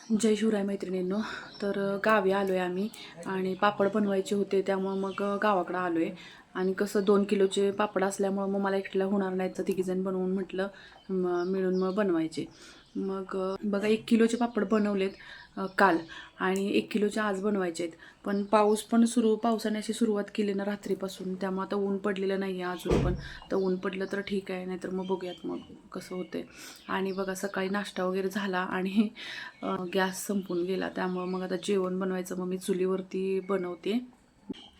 जय शिवराय मैत्रिणींनो. तर गावी आलो आहे आम्ही आणि पापड बनवायचे होते, त्यामुळं मग गावाकडं आलो आहे. आणि कसं 2 किलोचे पापड असल्यामुळं मग मला एकटीला होणार नाही, तर तिघीजण बनवून म्हटलं मिळून मग बनवायचे. मग बघा 1 किलोचे पापड बनवलेत काल, आणि 1 किलोचे आज बनवायचे आहेत. पण पावसाने अशी सुरुवात केली ना रात्रीपासून, त्यामुळे आता ऊन पडलेलं नाही आहे अजून पण. तर ऊन पडलं तर ठीक आहे, नाहीतर मग बघूयात मग कसं होते. आणि बघा सकाळी नाश्ता वगैरे झाला आणि गॅस संपून गेला, त्यामुळं मग आता जेवण बनवायचं. मग मी चुलीवरती बनवते.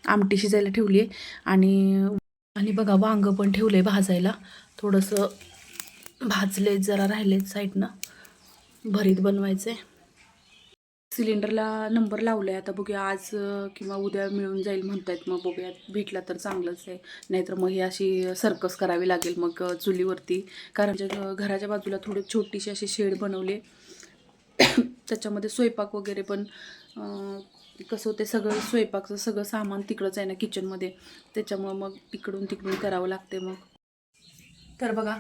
आमटी शिजायला ठेवली आहे आणि आणि बघा वांगं पण ठेवलं आहे भाजायला. थोडंसं भाजले, जरा राहिलेत साईडनं. भरीत बनवायचं आहे. सिलेंडरला नंबर लावला आहे, आता बघूया आज किंवा उद्या मिळून जाईल म्हणतायत. मग बघूया, भेटला तर चांगलंच आहे, नाहीतर मग ही अशी सर्कस करावी लागेल मग चुलीवरती. कारण घराच्या बाजूला थोडी छोटीशी अशी शेड बनवली, त्याच्यामध्ये स्वयंपाक वगैरे पण कसं होते, सगळं स्वयंपाकचं सगळं सामान तिकडंच आहे ना किचनमध्ये, त्याच्यामुळं मग तिकडून करावं लागते मग. तर बघा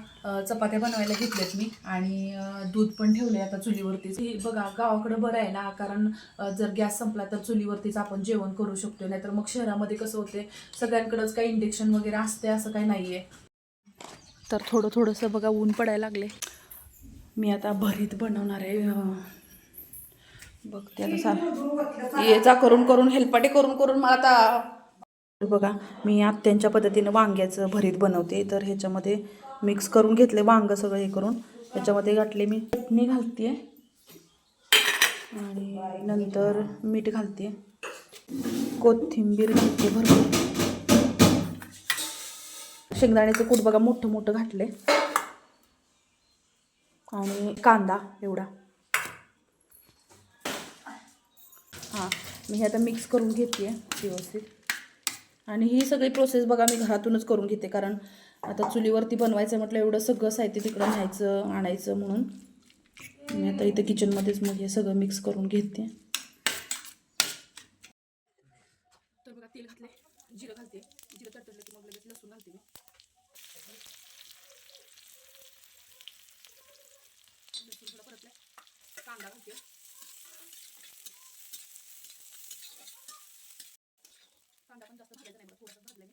चपात्या बनवायला घेतल्यात मी, आणि दूध पण ठेवले आता चुलीवरतीच. बघा गावाकडं बरं आहे ना, कारण जर गॅस संपला तर चुलीवरतीच आपण जेवण करू शकतो. नाहीतर मग शहरामध्ये कसं होते, सगळ्यांकडेच काही इंडक्शन वगैरे असते असं काही नाही आहे. तर थोडंसं बघा ऊन पडायला लागले. मी आता भरीत बनवणार आहे. बघते आता ये जा करून हेलपाटे करून मला आता बघा, मी आत्यांच्या पद्धतीनं वांग्याचं भरीत बनवते. तर ह्याच्यामध्ये मिक्स करून घेतले वांग सगळं हे करून, ह्याच्यामध्ये घातले मी चटणी घालते आणि नंतर मीठ घालते, कोथिंबीर घालते भरपूर, शेंगदाण्याचं कूट बघा मोठं घातले, आणि कांदा एवढा. हां, मी हे आता मिक्स करून घेते व्यवस्थित. आणि ही सगळी प्रोसेस बघा मी घरातूनच करून घेते, कारण आता चुलीवरती बनवायचं म्हटलं एवढं सगळं साहित्य तिकडं न्यायचं आणायचं, म्हणून मी आता इथं किचनमध्येच मग हे सगळं मिक्स करून घेते. तर बघा तेल घातले, जिरं घालते, जिरं तडतडलं की मग लगेच लसूण घालते मी. लसूण थोडं परतलं, कांदा घालते, कांदा पण जास्त भाजायचा नाही, थोडंसं भाजलं मी.